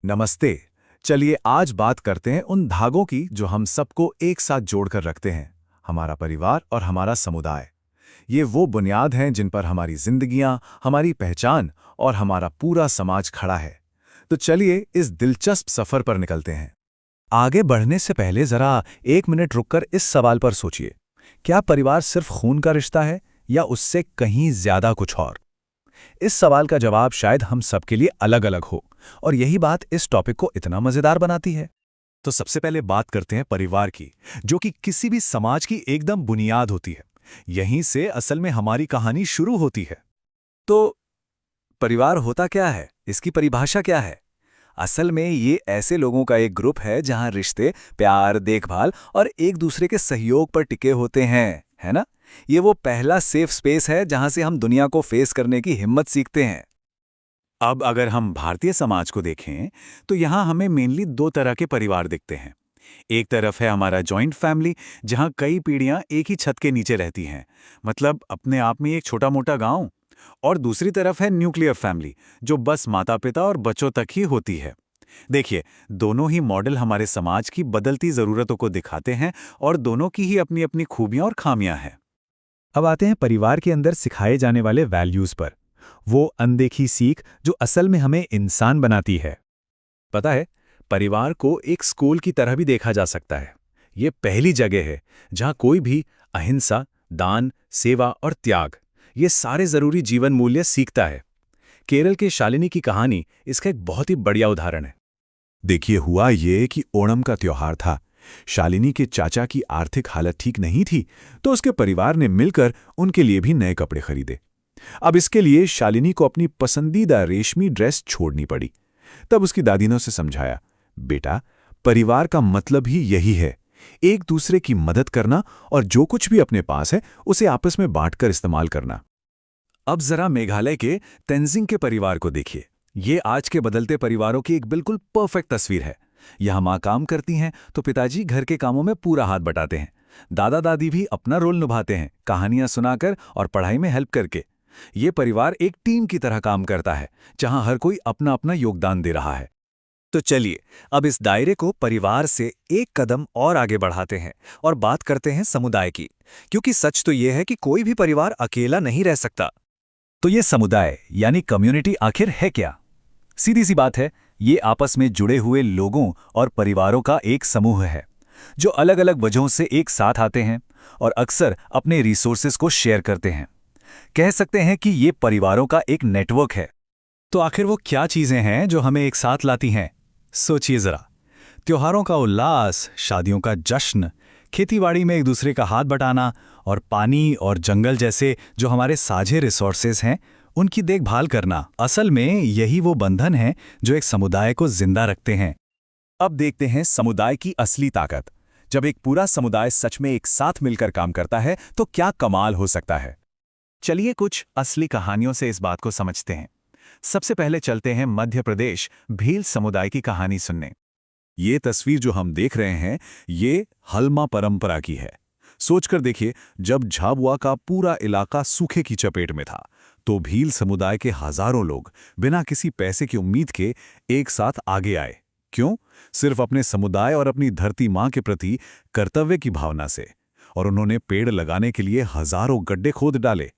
नमस्ते। चलिए आज बात करते हैं उन धागों की जो हम सबको एक साथ जोड़कर रखते हैं, हमारा परिवार और हमारा समुदाय। ये वो बुनियाद हैं जिन पर हमारी जिंदगियां, हमारी पहचान और हमारा पूरा समाज खड़ा है। तो चलिए इस दिलचस्प सफर पर निकलते हैं। आगे बढ़ने से पहले जरा एक मिनट रुककर इस सवाल पर सोचिए। क्या परिवार सिर्फ खून का रिश्ता है या उससे कहीं ज्यादा कुछ और? इस सवाल का जवाब शायद हम सबके लिए अलग-अलग हो, और यही बात इस टॉपिक को इतना मजेदार बनाती है। तो सबसे पहले बात करते हैं परिवार की, जो कि किसी भी समाज की एकदम बुनियाद होती है। यहीं से असल में हमारी कहानी शुरू होती है। तो परिवार होता क्या है? इसकी परिभाषा क्या है? असल में ये ऐसे लोगों का एक ग्रुप है जहां रिश्ते, प्यार, देखभाल और एक दूसरे के सहयोग पर टिके होते हैं, है ना? ये वो पहला सेफ स्पेस है जहां से हम दुनिया को फेस करने की हिम्मत सीखते हैं। अब अगर हम भारतीय समाज को देखें, तो यहाँ हमें मेनली दो तरह के परिवार दिखते हैं। एक तरफ है हमारा जॉइंट फैमिली, जहाँ कई पीढ़ियाँ एक ही छत के नीचे रहती हैं, मतलब अपने आप में एक छोटा मोटा गांव। और दूसरी तरफ है न्यूक्लियर फैमिली, जो बस माता पिता और बच्चों तक ही होती है। देखिए, दोनों ही मॉडल हमारे समाज की बदलती ज़रूरतों को दिखाते हैं, और दोनों की ही अपनी अपनी खूबियाँ और खामियां हैं। अब आते हैं परिवार के अंदर सिखाए जाने वाले वैल्यूज पर। वो अनदेखी सीख जो असल में हमें इंसान बनाती है। पता है, परिवार को एक स्कूल की तरह भी देखा जा सकता है। ये पहली जगह है जहाँ कोई भी अहिंसा, दान, सेवा और त्याग, ये सारे जरूरी जीवन मूल्य सीखता है। केरल के शालिनी की कहानी इसका एक बहुत ही बढ़िया उदाहरण है। देखिए, हुआ ये कि ओणम का त्योहार था। शालिनी के चाचा की आर्थिक हालत ठीक नहीं थी, तो उसके परिवार ने मिलकर उनके लिए भी नए कपड़े खरीदे। अब इसके लिए शालिनी को अपनी पसंदीदा रेशमी ड्रेस छोड़नी पड़ी। तब उसकी दादी ने उसे समझाया, बेटा, परिवार का मतलब ही यही है, एक दूसरे की मदद करना और जो कुछ भी अपने पास है उसे आपस में बांटकर इस्तेमाल करना। अब जरा मेघालय के तेंजिंग के परिवार को देखिए। ये आज के बदलते परिवारों की एक बिल्कुल परफेक्ट तस्वीर है। यहाँ माँ काम करती हैं तो पिताजी घर के कामों में पूरा हाथ बटाते हैं। दादा दादी भी अपना रोल निभाते हैं, कहानियां सुनाकर और पढ़ाई में हेल्प करके। ये परिवार एक टीम की तरह काम करता है, जहां हर कोई अपना अपना योगदान दे रहा है। तो चलिए अब इस दायरे को परिवार से एक कदम और आगे बढ़ाते हैं और बात करते हैं समुदाय की, क्योंकि सच तो ये है कि कोई भी परिवार अकेला नहीं रह सकता। तो ये समुदाय यानी कम्युनिटी आखिर है क्या? सीधी सी बात है, ये आपस में जुड़े हुए लोगों और परिवारों का एक समूह है, जो अलग अलग वजहों से एक साथ आते हैं और अक्सर अपने रिसोर्सेज को शेयर करते हैं। कह सकते हैं कि ये परिवारों का एक नेटवर्क है। तो आखिर वो क्या चीजें हैं जो हमें एक साथ लाती हैं? सोचिए जरा। त्योहारों का उल्लास, शादियों का जश्न, खेतीबाड़ी में एक दूसरे का हाथ बटाना और पानी और जंगल जैसे जो हमारे साझे रिसोर्सेज हैं, उनकी देखभाल करना, असल में यही वो बंधन हैं जो एक समुदाय को जिंदा रखते हैं। अब देखते हैं समुदाय की असली ताकत। जब एक पूरा समुदाय सच में एक साथ मिलकर काम करता है तो क्या कमाल हो सकता है। चलिए कुछ असली कहानियों से इस बात को समझते हैं। सबसे पहले चलते हैं मध्य प्रदेश भील समुदाय की कहानी सुनने। ये तस्वीर जो हम देख रहे हैं, ये हलमा परंपरा की है। सोचकर देखिए, जब झाबुआ का पूरा इलाका सूखे की चपेट में था, तो भील समुदाय के हजारों लोग बिना किसी पैसे की उम्मीद के एक साथ आगे आए। क्यों? सिर्फ अपने समुदाय और अपनी धरती माँ के प्रति कर्तव्य की भावना से। और उन्होंने पेड़ लगाने के लिए हजारों गड्ढे खोद डाले।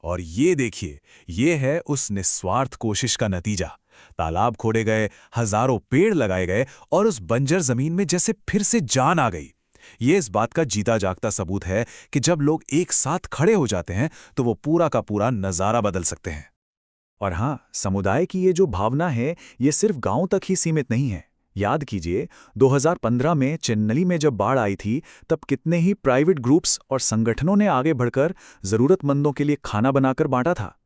और ये देखिए, ये है उस निस्वार्थ कोशिश का नतीजा। तालाब खोदे गए, हजारों पेड़ लगाए गए और उस बंजर जमीन में जैसे फिर से जान आ गई। ये इस बात का जीता जागता सबूत है कि जब लोग एक साथ खड़े हो जाते हैं तो वो पूरा का पूरा नजारा बदल सकते हैं। और हाँ, समुदाय की ये जो भावना है, ये सिर्फ गांव तक ही सीमित नहीं है। याद कीजिए, 2015 में चेन्नई में जब बाढ़ आई थी, तब कितने ही प्राइवेट ग्रुप्स और संगठनों ने आगे बढ़कर जरूरतमंदों के लिए खाना बनाकर बांटा था।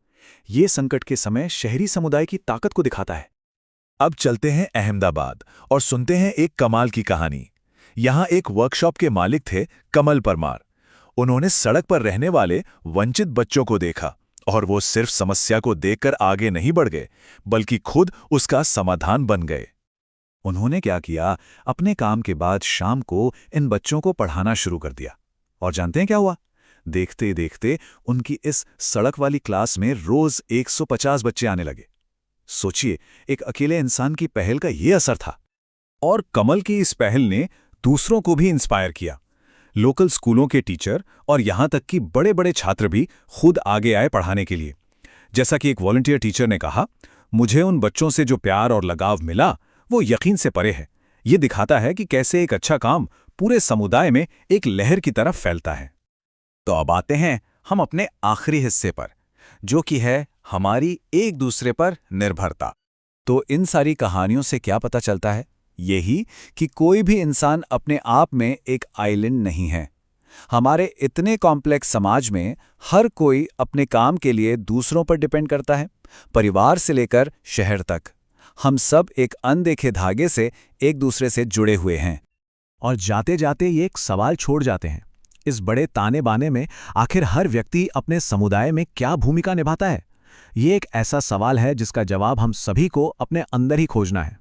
ये संकट के समय शहरी समुदाय की ताकत को दिखाता है। अब चलते हैं अहमदाबाद और सुनते हैं एक कमाल की कहानी। यहाँ एक वर्कशॉप के मालिक थे कमल परमार। उन्होंने सड़क पर रहने वाले वंचित बच्चों को देखा और वो सिर्फ समस्या को देखकर आगे नहीं बढ़ गए, बल्कि खुद उसका समाधान बन गए। उन्होंने क्या किया, अपने काम के बाद शाम को इन बच्चों को पढ़ाना शुरू कर दिया। और जानते हैं क्या हुआ? देखते देखते उनकी इस सड़क वाली क्लास में रोज 150 बच्चे आने लगे। सोचिए, एक अकेले इंसान की पहल का ये असर था। और कमल की इस पहल ने दूसरों को भी इंस्पायर किया। लोकल स्कूलों के टीचर और यहां तक कि बड़े बड़े छात्र भी खुद आगे आए पढ़ाने के लिए। जैसा कि एक वॉलंटियर टीचर ने कहा, मुझे उन बच्चों से जो प्यार और लगाव मिला वो यकीन से परे है। ये दिखाता है कि कैसे एक अच्छा काम पूरे समुदाय में एक लहर की तरफ फैलता है। तो अब आते हैं हम अपने आखिरी हिस्से पर, जो कि है हमारी एक दूसरे पर निर्भरता। तो इन सारी कहानियों से क्या पता चलता है? यही कि कोई भी इंसान अपने आप में एक आइलैंड नहीं है। हमारे इतने कॉम्प्लेक्स समाज में हर कोई अपने काम के लिए दूसरों पर डिपेंड करता है, परिवार से लेकर शहर तक। हम सब एक अनदेखे धागे से एक दूसरे से जुड़े हुए हैं। और जाते जाते ये एक सवाल छोड़ जाते हैं, इस बड़े ताने बाने में आखिर हर व्यक्ति अपने समुदाय में क्या भूमिका निभाता है? ये एक ऐसा सवाल है जिसका जवाब हम सभी को अपने अंदर ही खोजना है।